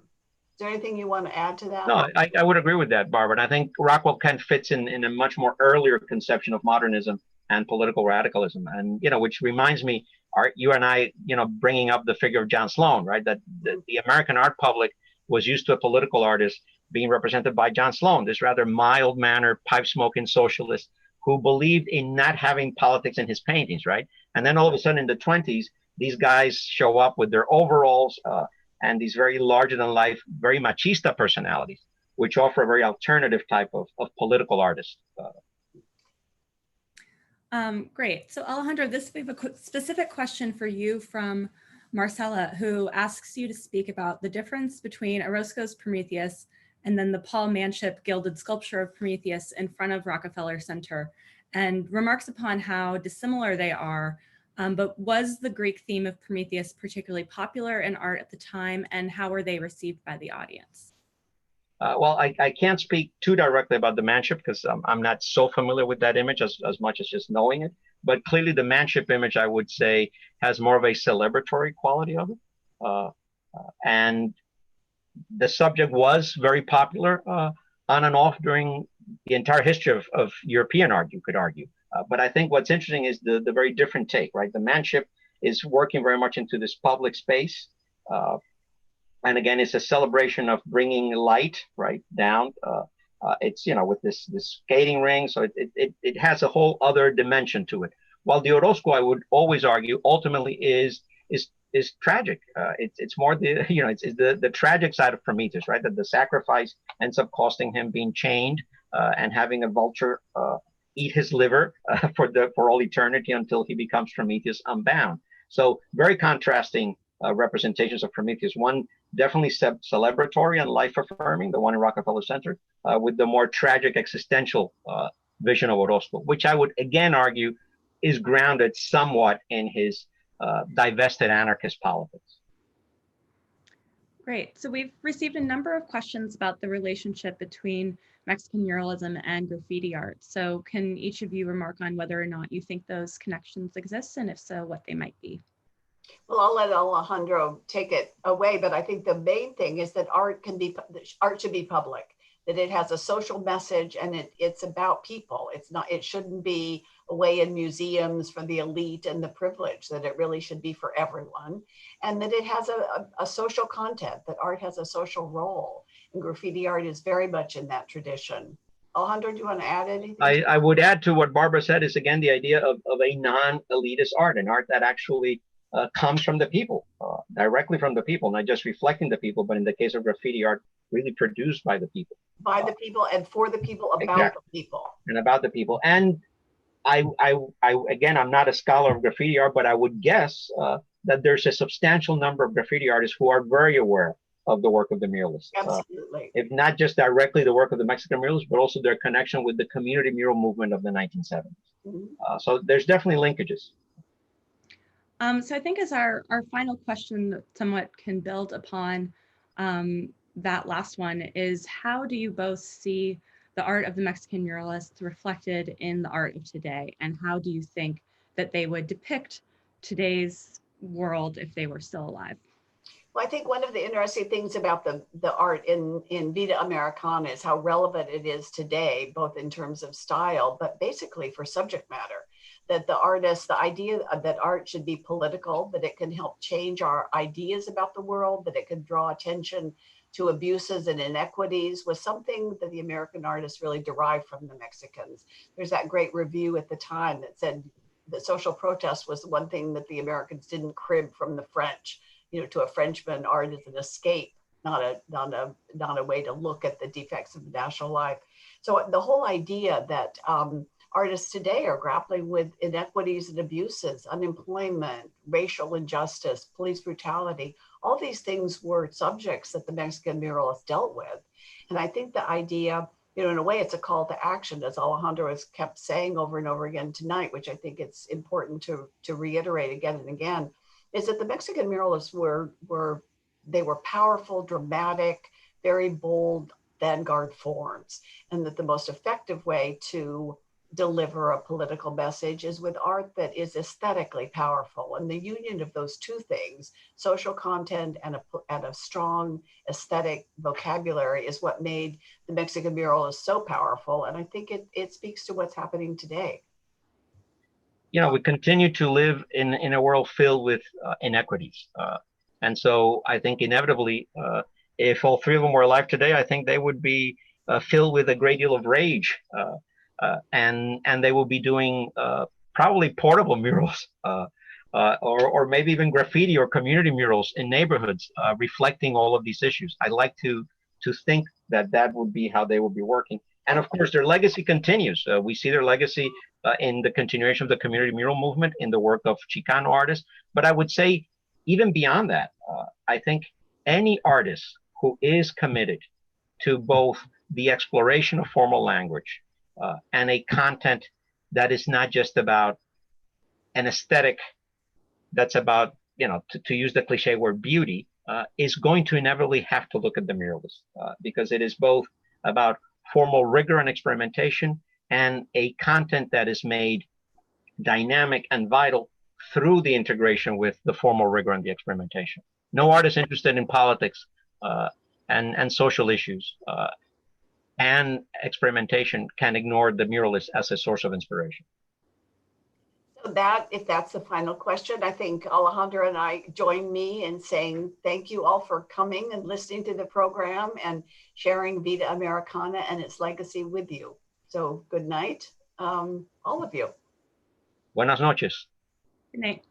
Is there anything you want to add to that? No, I would agree with that, Barbara. And I think Rockwell Kent fits in a much more earlier conception of modernism and political radicalism. And, which reminds me, you and I, bringing up the figure of John Sloan, right? That the American art public was used to a political artist being represented by John Sloan, this rather mild-mannered, pipe-smoking socialist who believed in not having politics in his paintings, right? And then all of a sudden in the 20s, these guys show up with their overalls, and these very larger than life, very machista personalities, which offer a very alternative type of political artist. Great. So Alejandro, we have a specific question for you from Marcella, who asks you to speak about the difference between Orozco's Prometheus and then the Paul Manship gilded sculpture of Prometheus in front of Rockefeller Center, and remarks upon how dissimilar they are. But was the Greek theme of Prometheus particularly popular in art at the time, and how were they received by the audience? Well, I can't speak too directly about the Manship because I'm not so familiar with that image as much as just knowing it. But clearly the Manship image, I would say, has more of a celebratory quality of it. And the subject was very popular on and off during the entire history of European art, you could argue. But I think what's interesting is the very different take, right? The Manship is working very much into this public space. And again, it's a celebration of bringing light right down. It's, you know, with this skating ring, so it has a whole other dimension to it. While the Orozco, I would always argue, ultimately is tragic. It's more the, you know, it's the tragic side of Prometheus, right? That the sacrifice ends up costing him being chained and having a vulture eat his liver for all eternity until he becomes Prometheus unbound. So very contrasting representations of Prometheus. One definitely celebratory and life-affirming, the one in Rockefeller Center, with the more tragic existential vision of Orozco, which I would again argue is grounded somewhat in his divested anarchist politics. Great. So we've received a number of questions about the relationship between Mexican muralism and graffiti art. So can each of you remark on whether or not you think those connections exist, and if so, what they might be? Well, I'll let Alejandro take it away, but I think the main thing is that art should be public, that it has a social message, and it's about people. It shouldn't be away in museums for the elite and the privileged, that it really should be for everyone, and that it has a social content, that art has a social role, and graffiti art is very much in that tradition. Alejandro, do you want to add anything? I would add to what Barbara said is, again, the idea of a non-elitist art, an art that actually comes from the people, directly from the people, not just reflecting the people, but in the case of graffiti art, really produced by the people. By the people and for the people, about exactly. The people. And about the people. And I again, I'm not a scholar of graffiti art, but I would guess that there's a substantial number of graffiti artists who are very aware of the work of the muralists. Absolutely. If not just directly the work of the Mexican muralists, but also their connection with the community mural movement of the 1970s. Mm-hmm. So there's definitely linkages. So I think as our final question that somewhat can build upon that last one is, how do you both see the art of the Mexican muralists reflected in the art of today? And how do you think that they would depict today's world if they were still alive? Well, I think one of the interesting things about the art in Vida Americana is how relevant it is today, both in terms of style, but basically for subject matter. That the idea that art should be political, that it can help change our ideas about the world, that it can draw attention to abuses and inequities, was something that the American artists really derived from the Mexicans. There's that great review at the time that said that social protest was one thing that the Americans didn't crib from the French. You know, to a Frenchman, art is an escape, not a way to look at the defects of national life. So the whole idea that artists today are grappling with inequities and abuses, unemployment, racial injustice, police brutality, all these things were subjects that the Mexican muralists dealt with. And I think the idea, you know, in a way, it's a call to action, as Alejandro has kept saying over and over again tonight, which I think it's important to reiterate again and again, is that the Mexican muralists were powerful, dramatic, very bold vanguard forms, and that the most effective way to deliver a political message is with art that is aesthetically powerful. And the union of those two things, social content and a strong aesthetic vocabulary, is what made the Mexican muralists so powerful. And I think it speaks to what's happening today. You know, we continue to live in a world filled with inequities. And so I think inevitably, if all three of them were alive today, I think they would be filled with a great deal of rage. And they will be doing probably portable murals or maybe even graffiti or community murals in neighborhoods reflecting all of these issues. I like to think that would be how they would be working. And of course, their legacy continues. We see their legacy in the continuation of the community mural movement, in the work of Chicano artists. But I would say, even beyond that, I think any artist who is committed to both the exploration of formal language and a content that is not just about an aesthetic, that's about, to use the cliche word beauty, is going to inevitably have to look at the muralist because it is both about formal rigor and experimentation and a content that is made dynamic and vital through the integration with the formal rigor and the experimentation. No artist interested in politics and social issues and experimentation can ignore the muralist as a source of inspiration. So if that's the final question, I think Alejandro and I join me in saying thank you all for coming and listening to the program and sharing Vida Americana and its legacy with you. So good night, all of you. Buenas noches. Good night.